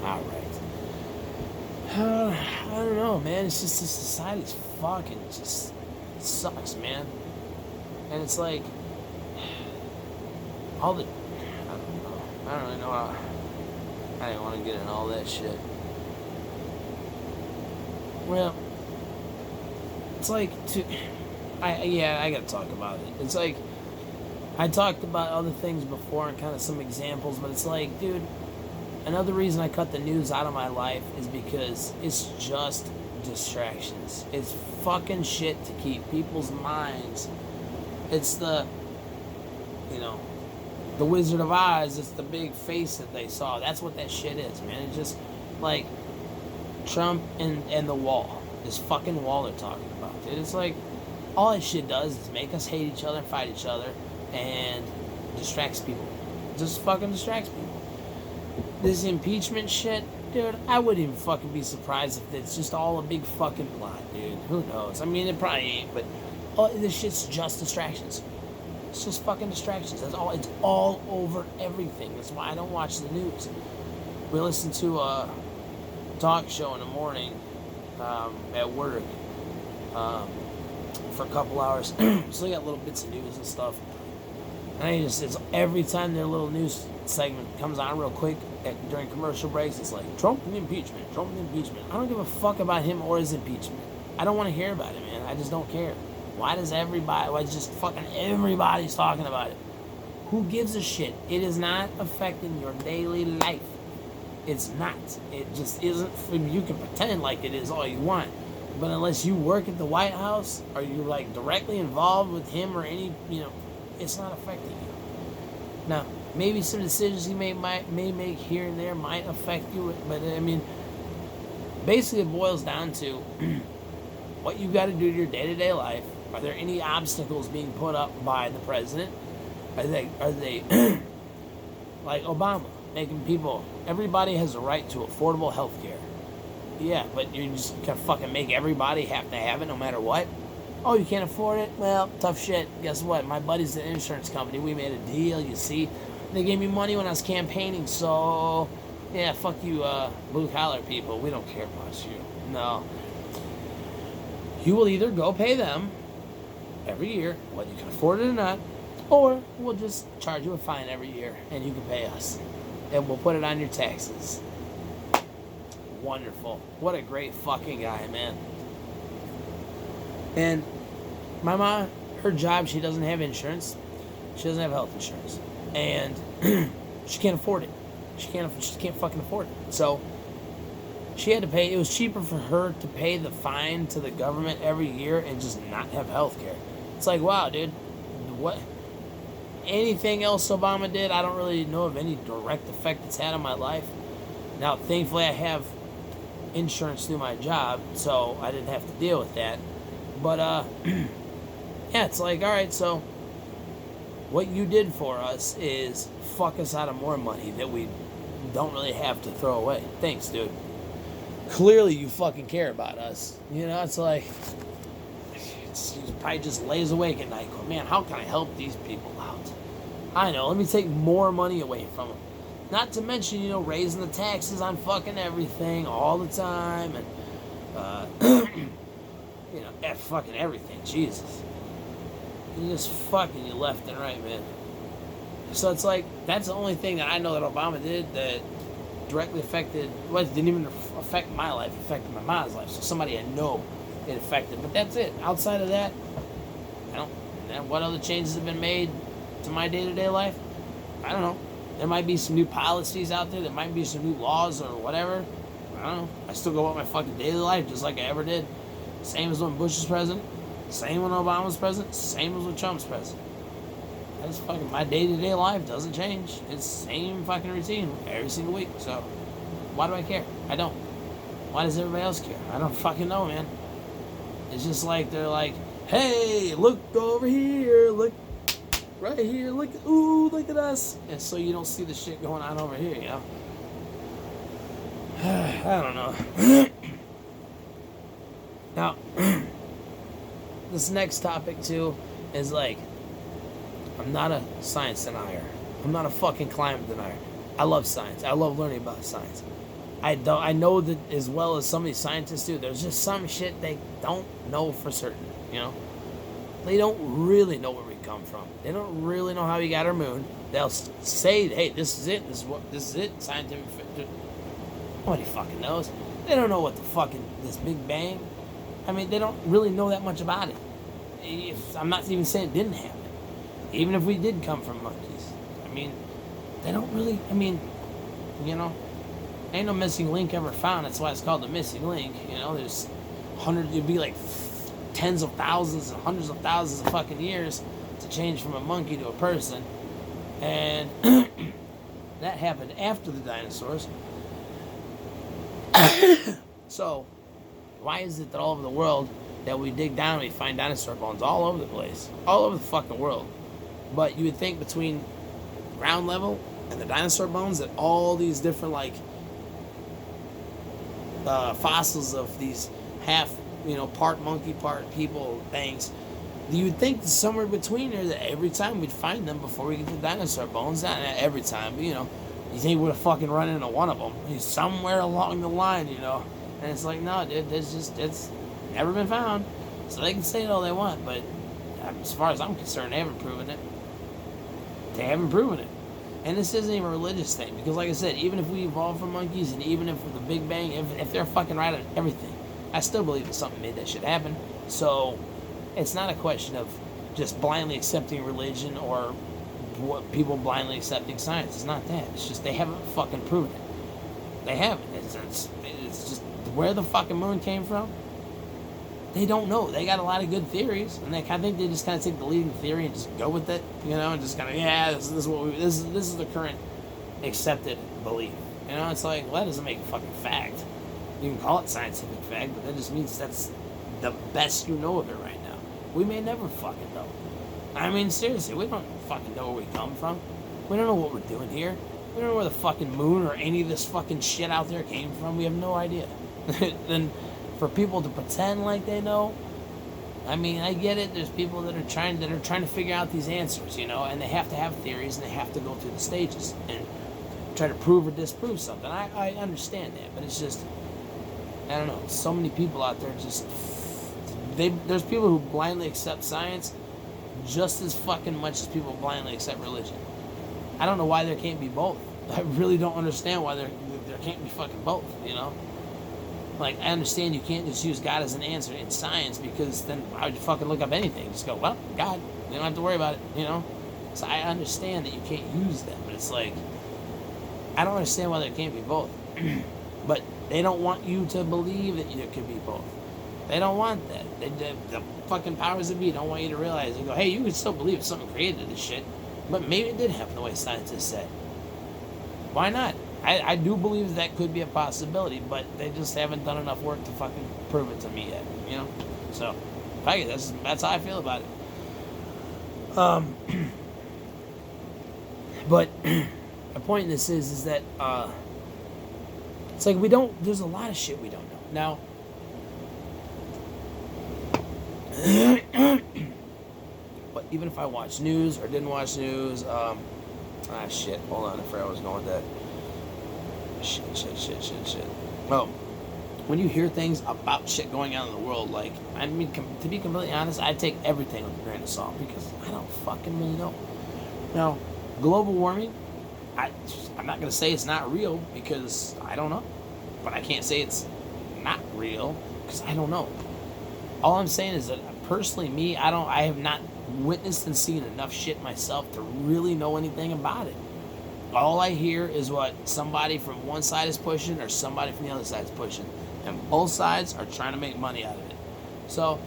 Alright. I don't know, man. It's just this society's fucking just sucks, man. And it's like all the I don't know. I don't really know how. I didn't want to get into all that shit. Well, it's like I gotta talk about it. It's like I talked about other things before and kind of some examples, but it's like, dude, another reason I cut the news out of my life is because it's just distractions. It's fucking shit to keep people's minds. It's the, the Wizard of Oz. It's the big face that they saw. That's what that shit is, man. It's just like Trump and the wall. This fucking wall they're talking about, dude. It's like all that shit does is make us hate each other and fight each other and distracts people. Just fucking distracts people. This impeachment shit, dude, I wouldn't even fucking be surprised if it's just all a big fucking plot, dude. Who knows? I mean, it probably ain't, but this shit's just distractions. It's just fucking distractions. That's all. It's all over everything. That's why I don't watch the news. We listen to a talk show in the morning at work for a couple hours. So they got little bits of news and stuff. And it's every time their little news segment comes on real quick during commercial breaks, it's like Trump and impeachment. I don't give a fuck about him or his impeachment. I don't want to hear about it, man. I just don't care. Why just fucking everybody's talking about it? Who gives a shit? It is not affecting your daily life. It's not. It just isn't. You can pretend like it is all you want, but unless you work at the White House or you're like directly involved with him or any, it's not affecting you. Now, maybe some decisions he may make here and there might affect you, but I mean, basically it boils down to what you got to do to your day-to-day life. Are there any obstacles being put up by the president? Are they like Obama, making people, everybody has a right to affordable health care. Yeah, but you just gonna fucking make everybody have to have it no matter what? Oh, you can't afford it? Well, tough shit. Guess what? My buddy's an insurance company. We made a deal, you see. They gave me money when I was campaigning, so yeah, fuck you, blue-collar people. We don't care about you. No. You will either go pay them every year, whether you can afford it or not, or we'll just charge you a fine every year, and you can pay us. And we'll put it on your taxes. Wonderful. What a great fucking guy, man. And my mom, her job, she doesn't have insurance. She doesn't have health insurance. And she can't afford it. She can't fucking afford it. So she had to pay. It was cheaper for her to pay the fine to the government every year and just not have health care. It's like, wow, dude. What? Anything else Obama did, I don't really know of any direct effect it's had on my life. Now, thankfully, I have insurance through my job, so I didn't have to deal with that. But, yeah, it's like, all right, so what you did for us is fuck us out of more money that we don't really have to throw away. Thanks, dude. Clearly you fucking care about us. It's like, he probably just lays awake at night going, man, how can I help these people out? I know, let me take more money away from them. Not to mention, raising the taxes on fucking everything all the time. And, fucking everything. Jesus. He's just fucking you left and right, man. So it's like, that's the only thing that I know that Obama did that directly affected, well, it didn't even affect my life, it affected my mom's life. So somebody I know it affected. But that's it. Outside of that, what other changes have been made to my day-to-day life? I don't know. There might be some new policies out there. There might be some new laws or whatever. I don't know. I still go about my fucking daily life just like I ever did. Same as when Bush was president. Same when Obama was president. Same as when Trump's president. That's fucking, my day-to-day life doesn't change. It's the same fucking routine every single week. So, why do I care? I don't. Why does everybody else care? I don't fucking know, man. It's just like, they're like, hey, look over here. Look right here. Look at us. And so you don't see the shit going on over here, I don't know. Now, this next topic, too, is like, I'm not a science denier. I'm not a fucking climate denier. I love science. I love learning about science. I know that as well as some of these scientists do. There's just some shit they don't know for certain. You know, they don't really know where we come from. They don't really know how we got our moon. They'll say, "Hey, this is it. This is it." Scientific. Nobody fucking knows. They don't know what the fucking this Big Bang. I mean, they don't really know that much about it. I'm not even saying it didn't happen. Even if we did come from monkeys, I mean, they don't really. I mean, you know, ain't no missing link ever found. That's why it's called the missing link. You know, there's it'd be like tens of thousands and hundreds of thousands of fucking years to change from a monkey to a person, and that happened after the dinosaurs. So, why is it that all over the world that we dig down and we find dinosaur bones all over the place, all over the fucking world? But you would think between ground level and the dinosaur bones that all these different like fossils of these half, part monkey, part people things, you would think that somewhere between there that every time we'd find them before we get to dinosaur bones. Not every time, but you think we'd have fucking run into one of them somewhere along the line, And it's like, no, dude, it's never been found. So they can say it all they want, but as far as I'm concerned, they haven't proven it. They haven't proven it. And this isn't even a religious thing, because like I said, even if we evolved from monkeys, and even if the Big Bang, if they're fucking right on everything, I still believe that something made that shit happen. So it's not a question of just blindly accepting religion or people blindly accepting science. It's not that. It's just they haven't fucking proven it. They haven't. It's just where the fucking moon came from. They don't know. They got a lot of good theories, and I think they just kind of take the leading theory and just go with it, and just kind of this is the current accepted belief. It's like, well, that doesn't make a fucking fact. You can call it scientific fact, but that just means that's the best you know of it right now. We may never fucking know. I mean, seriously, we don't fucking know where we come from. We don't know what we're doing here. We don't know where the fucking moon or any of this fucking shit out there came from. We have no idea. Then for people to pretend like they know, I mean, I get it. There's people that are trying to figure out these answers, and they have to have theories and they have to go through the stages and try to prove or disprove something. I understand that, but it's just, I don't know. So many people out there there's people who blindly accept science just as fucking much as people blindly accept religion. I don't know why there can't be both. I really don't understand why there can't be fucking both, Like, I understand you can't just use God as an answer in science, because then why would you fucking look up anything? Just go, well, God, you don't have to worry about it, So I understand that you can't use them, but it's like, I don't understand why there can't be both. But they don't want you to believe that there could be both. They don't want that. The fucking powers that be don't want you to realize and go, hey, you can still believe something created this shit, but maybe it did happen the way scientists said. Why not? I do believe that could be a possibility, but they just haven't done enough work to fucking prove it to me yet, So, that's how I feel about it. But the point in this is that it's like there's a lot of shit we don't know. Now, but even if I watch news or didn't watch news, shit, hold on, I forgot I was going with that. Shit. Well, when you hear things about shit going on in the world, like, I mean, to be completely honest, I take everything with a grain of salt, because I don't fucking really know. Now, global warming, I'm not going to say it's not real, because I don't know. But I can't say it's not real, because I don't know. All I'm saying is that, personally, me, I have not witnessed and seen enough shit myself to really know anything about it. All I hear is what somebody from one side is pushing or somebody from the other side is pushing. And both sides are trying to make money out of it. So,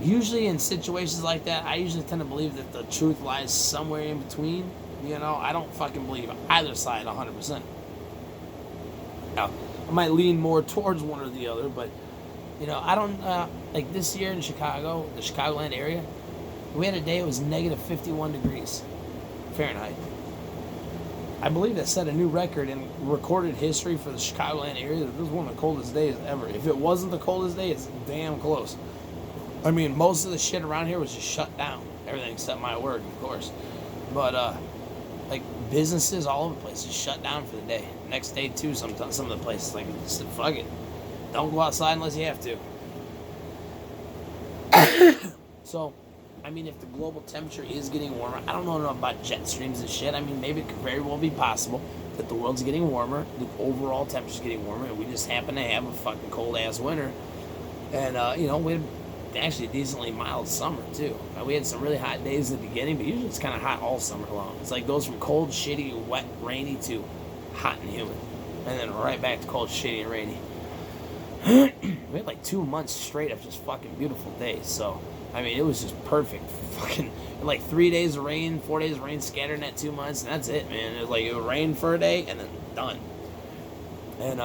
usually in situations like that, I usually tend to believe that the truth lies somewhere in between. I don't fucking believe either side 100%. Now, I might lean more towards one or the other, but, I don't, like this year in Chicago, the Chicagoland area, we had a day it was negative 51 degrees Fahrenheit. I believe that set a new record in recorded history for the Chicagoland area. This was one of the coldest days ever. If it wasn't the coldest day, it's damn close. I mean, most of the shit around here was just shut down. Everything except my work, of course. But, like, businesses all over the place just shut down for the day. Next day too, some of the places like just fuck it, don't go outside unless you have to. So, I mean, if the global temperature is getting warmer, I don't know enough about jet streams and shit. I mean, maybe it could very well be possible that the world's getting warmer, the overall temperature's getting warmer, and we just happen to have a fucking cold ass winter. And we had actually a decently mild summer too. We had some really hot days in the beginning, but usually it's kind of hot all summer long. It's like goes from cold, shitty, wet, rainy to hot and humid, and then right back to cold, shitty, and rainy. We had like 2 months straight of just fucking beautiful days. So I mean, it was just perfect. Fucking like 3 days of rain, 4 days of rain scattered in that 2 months, and that's it, man. It was like it would rain for a day and then done. And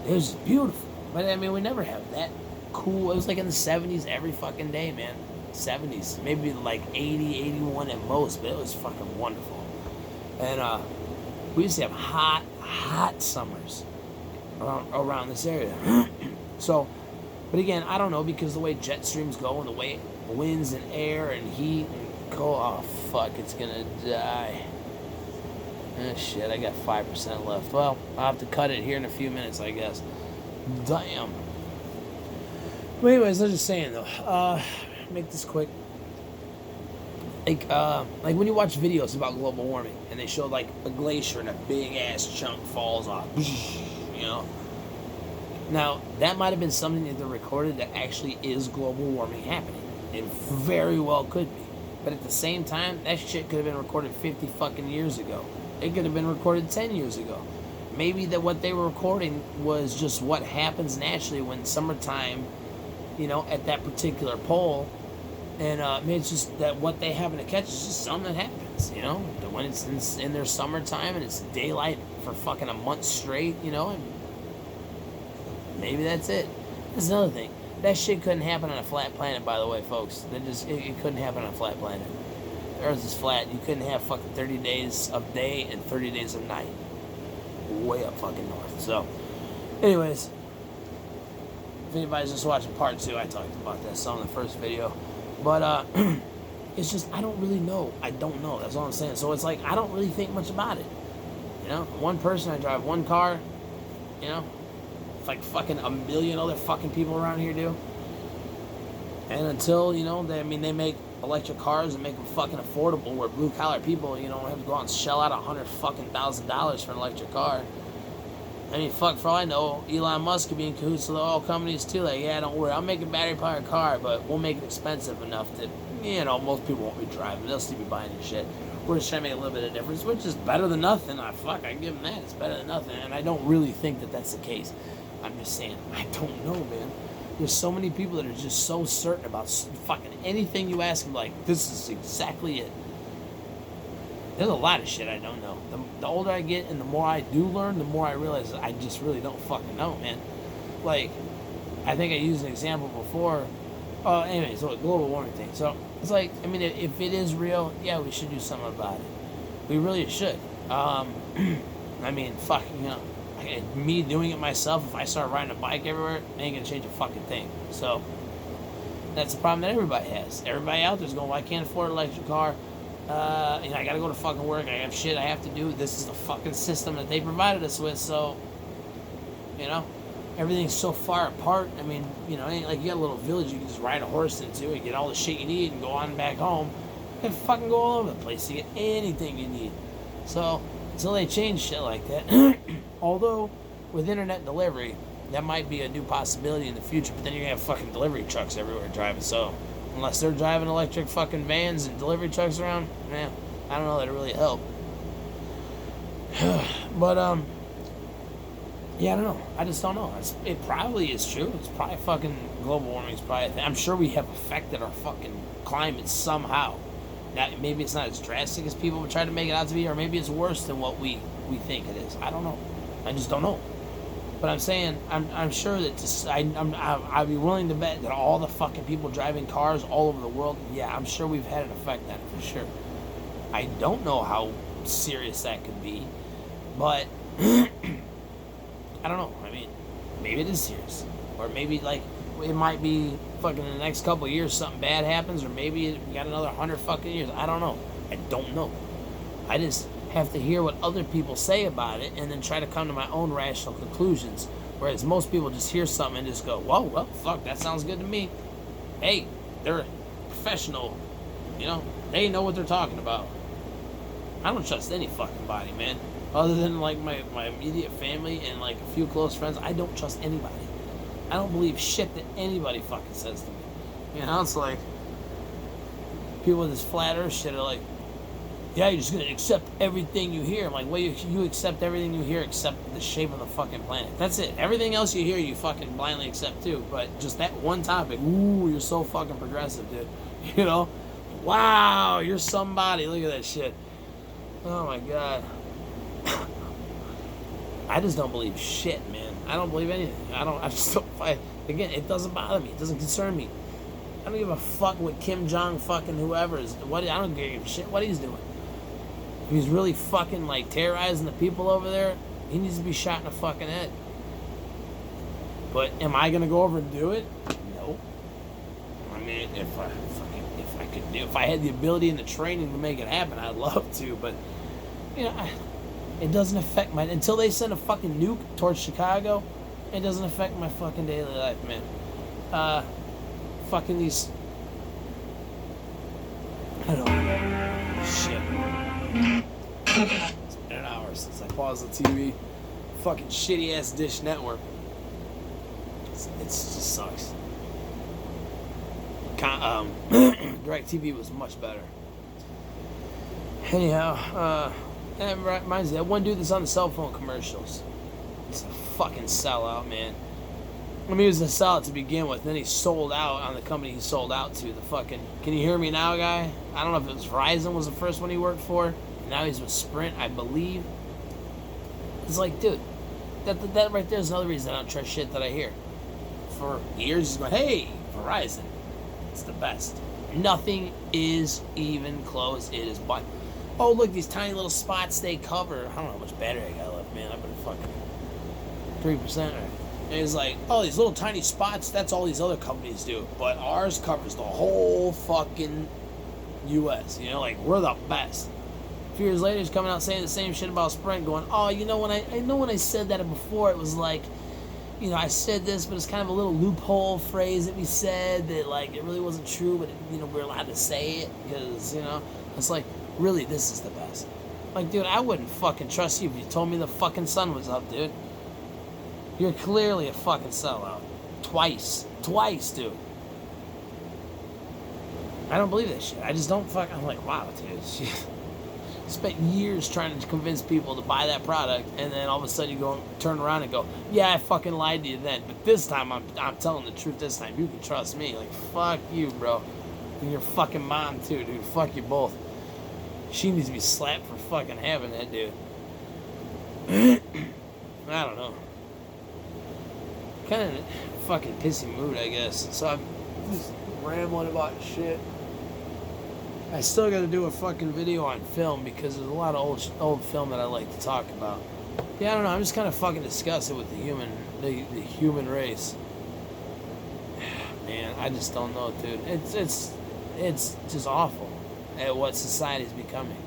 it was just beautiful. But I mean, we never have that cool. It was like in the 70s every fucking day, man. 70s, maybe like 80, 81 at most, but it was fucking wonderful. And we used to have hot summers around this area. So, but again, I don't know, because the way jet streams go and the way winds and air and heat and cold, oh fuck, it's gonna die. Oh shit, I got 5% left. Well, I'll have to cut it here in a few minutes, I guess. Damn. But anyways, I was just saying though, make this quick. Like when you watch videos about global warming and they show like a glacier and a big ass chunk falls off, you know. Now, that might have been something that they recorded that actually is global warming happening. It very well could be. But at the same time, that shit could have been recorded 50 fucking years ago. It could have been recorded 10 years ago. Maybe that what they were recording was just what happens naturally when summertime, at that particular pole. And maybe it's just that what they happen to catch is just something that happens, that when it's in their summertime and it's daylight for fucking a month straight, and maybe that's it. That's another thing. That shit couldn't happen on a flat planet, by the way, folks. It couldn't happen on a flat planet. The Earth is flat. You couldn't have fucking 30 days of day and 30 days of night. Way up fucking north. So, anyways, if anybody's just watching part 2, I talked about that some in the first video. But, it's just, I don't really know. I don't know. That's all I'm saying. So it's like, I don't really think much about it. One person, I drive one car, like fucking a million other fucking people around here do. And until, they make electric cars and make them fucking affordable, where blue collar people, don't have to go out and shell out $100,000 for an electric car. I mean, fuck, for all I know, Elon Musk could be in cahoots with all companies too. Like, yeah, don't worry, I'll make a battery powered car, but we'll make it expensive enough that, most people won't be driving. They'll still be buying your shit. We're just trying to make a little bit of difference, which is better than nothing. I give them that. It's better than nothing. And I don't really think that that's the case. I'm just saying, I don't know, man. There's so many people that are just so certain about fucking anything you ask them, like, this is exactly it. There's a lot of shit I don't know. The older I get and the more I do learn, the more I realize I just really don't fucking know, man. Like, I think I used an example before. Anyway, so a global warming thing. So, it's like, if it is real, yeah, we should do something about it. We really should. Fuck, me doing it myself, if I start riding a bike everywhere, it ain't gonna change a fucking thing. So, that's the problem that everybody has. Everybody out there's going, well, I can't afford an electric car. I gotta go to fucking work. I have shit I have to do. This is the fucking system that they provided us with. So, everything's so far apart. It ain't like you got a little village you can just ride a horse into and get all the shit you need and go on back home. You can fucking go all over the place to get anything you need. So, until they change shit like that, although with internet delivery, that might be a new possibility in the future, but then you're gonna have fucking delivery trucks everywhere driving. So, unless they're driving electric fucking vans and delivery trucks around, man, I don't know that it really help. But, yeah, I don't know. I just don't know. It probably is true. It's probably fucking global warming is probably a thing. I'm sure we have affected our fucking climate somehow. Now, maybe it's not as drastic as people would try to make it out to be, or maybe it's worse than what we think it is. I don't know. I just don't know. But I'm saying, I'm sure that I'd be willing to bet that all the fucking people driving cars all over the world, yeah, I'm sure we've had an effect on it for sure. I don't know how serious that could be, but I don't know. Maybe it is serious, or maybe like it might be fucking in the next couple of years something bad happens, or maybe we got another 100 fucking years. I don't know. I don't know. I just have to hear what other people say about it and then try to come to my own rational conclusions. Whereas most people just hear something and just go, whoa, well, fuck, that sounds good to me. Hey, they're a professional, you know, they know what they're talking about. I don't trust any fucking body, man. Other than, like, my immediate family and, like, a few close friends, I don't trust anybody. I don't believe shit that anybody fucking says to me. You know, it's like, people with this flat earth shit are like, yeah, you're just gonna accept everything you hear. I'm like, well, you accept everything you hear except the shape of the fucking planet. That's it. Everything else you hear, you fucking blindly accept too. But just that one topic, ooh, you're so fucking progressive, dude. You know? Wow, you're somebody. Look at that shit. Oh my god. I just don't believe shit, man. I don't believe anything. I just don't. Again, it doesn't bother me. It doesn't concern me. I don't give a fuck what Kim Jong fucking whoever is. I don't give a shit what he's doing. If he's really fucking, like, terrorizing the people over there, he needs to be shot in the fucking head. But am I gonna go over and do it? No. I mean, if I had the ability and the training to make it happen, I'd love to. But you know, it doesn't affect my. Until they send a fucking nuke towards Chicago, it doesn't affect my fucking daily life, man. Fucking these. I don't know. Shit. It's been an hour since I paused the TV. Fucking shitty ass Dish Network. It just sucks. DirecTV was much better. Anyhow, that reminds me, that one dude that's on the cell phone commercials. He's a fucking sellout, man. I mean, he was a sellout to begin with, then he sold out on the company he sold out to. The fucking, can you hear me now, guy? I don't know if it was Verizon was the first one he worked for. Now he's with Sprint, I believe. It's like, dude, that right there is another reason I don't trust shit that I hear. For years, he's going, hey, Verizon, it's the best. Nothing is even close. It is but. Oh, look, these tiny little spots they cover. I don't know how much battery I got left, man. I've been fucking 3%. And it's like, oh, these little tiny spots, that's all these other companies do. But ours covers the whole fucking U.S. You know, like, we're the best. A few years later, he's coming out saying the same shit about Sprint, going, oh, you know, when I said that before, it was like, you know, I said this, but it's kind of a little loophole phrase that we said that, like, it really wasn't true, but, you know, we're allowed to say it because, you know, it's like, really, this is the best. Like, dude, I wouldn't fucking trust you if you told me the fucking sun was up, dude. You're clearly a fucking sellout. Twice, dude. I don't believe that shit. I just don't fucking, I'm like, wow, dude, shit. Spent years trying to convince people to buy that product, and then all of a sudden you go turn around and go, yeah, I fucking lied to you then, but this time I'm telling the truth. This time you can trust me. Like, fuck you, bro, and your fucking mom too, dude. Fuck you both. She needs to be slapped for fucking having that, dude. I don't know. Kind of fucking pissy mood, I guess. So I'm just rambling about shit. I still got to do a fucking video on film because there's a lot of old film that I like to talk about. Yeah, I don't know. I'm just kind of fucking disgusted with the human race. Man, I just don't know, dude. It's just awful at what society's becoming.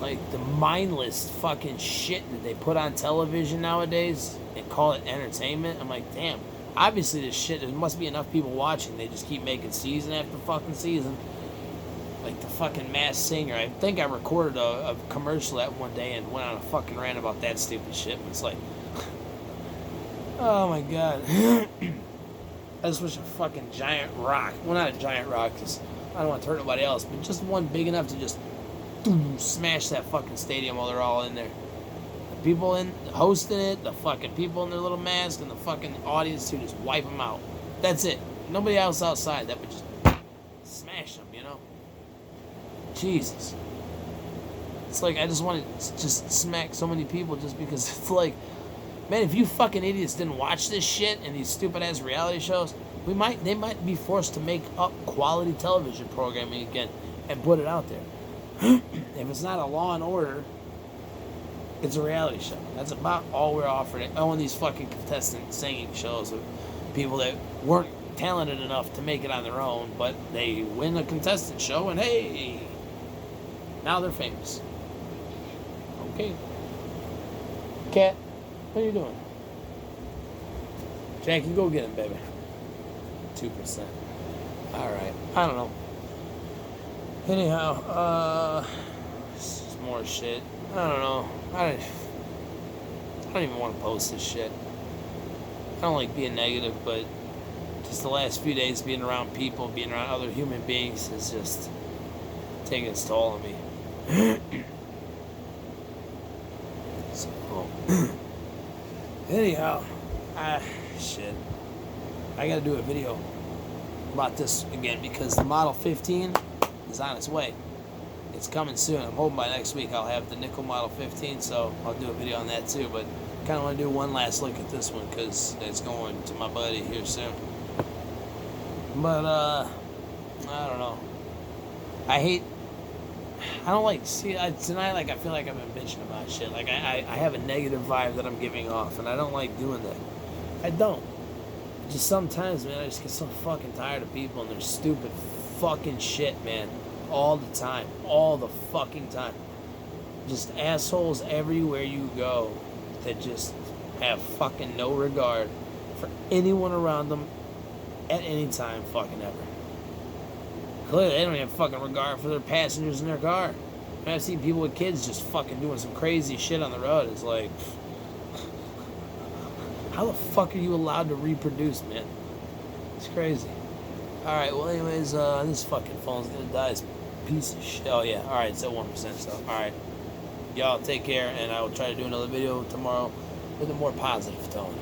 Like the mindless fucking shit that they put on television nowadays and call it entertainment. I'm like, damn. Obviously, this shit, there must be enough people watching. They just keep making season after fucking season. Like the fucking Masked Singer. I think I recorded a commercial that one day and went on a fucking rant about that stupid shit. But it's like, oh my god. I just wish a fucking giant rock. Well, not a giant rock, because I don't want to hurt nobody else, but just one big enough to just smash that fucking stadium while they're all in there. People in hosting it, the fucking people in their little masks, and the fucking audience to just wipe them out. That's it. Nobody else outside. That would just smash them, you know? Jesus. It's like I just want to just smack so many people just because it's like, man, if you fucking idiots didn't watch this shit and these stupid ass reality shows, they might be forced to make up quality television programming again and put it out there. If it's not a Law and Order, it's a reality show. That's about all we're offering. Oh, and these fucking contestant singing shows of people that weren't talented enough to make it on their own, but they win a contestant show, and hey, Now they're famous. Okay. Cat, what are you doing? Jackie, go get him, baby. 2%. Alright. I don't know. Anyhow, some more shit. I don't know. I don't even want to post this shit. I don't like being negative, but just the last few days being around people, being around other human beings is just taking its toll on me. So, anyhow, shit. I gotta do a video about this again because the Model 15 is on its way. It's coming soon. I'm hoping by next week I'll have the nickel Model 15, so I'll do a video on that too. But kind of want to do one last look at this one because it's going to my buddy here soon. But I don't know. I don't like tonight. Like I feel like I've been bitching about shit. Like I have a negative vibe that I'm giving off, and I don't like doing that. I don't. Just sometimes, man, I just get so fucking tired of people and their stupid fucking shit, man. All the time. All the fucking time. Just assholes everywhere you go that just have fucking no regard for anyone around them at any time fucking ever. Clearly, they don't have fucking regard for their passengers in their car. I've seen people with kids just fucking doing some crazy shit on the road. It's like, how the fuck are you allowed to reproduce, man? It's crazy. Alright, well, anyways, this fucking phone's gonna die. It's a piece of shit. Oh, yeah. Alright, it's at 1%, so, alright. Y'all take care, and I will try to do another video tomorrow with a more positive tone.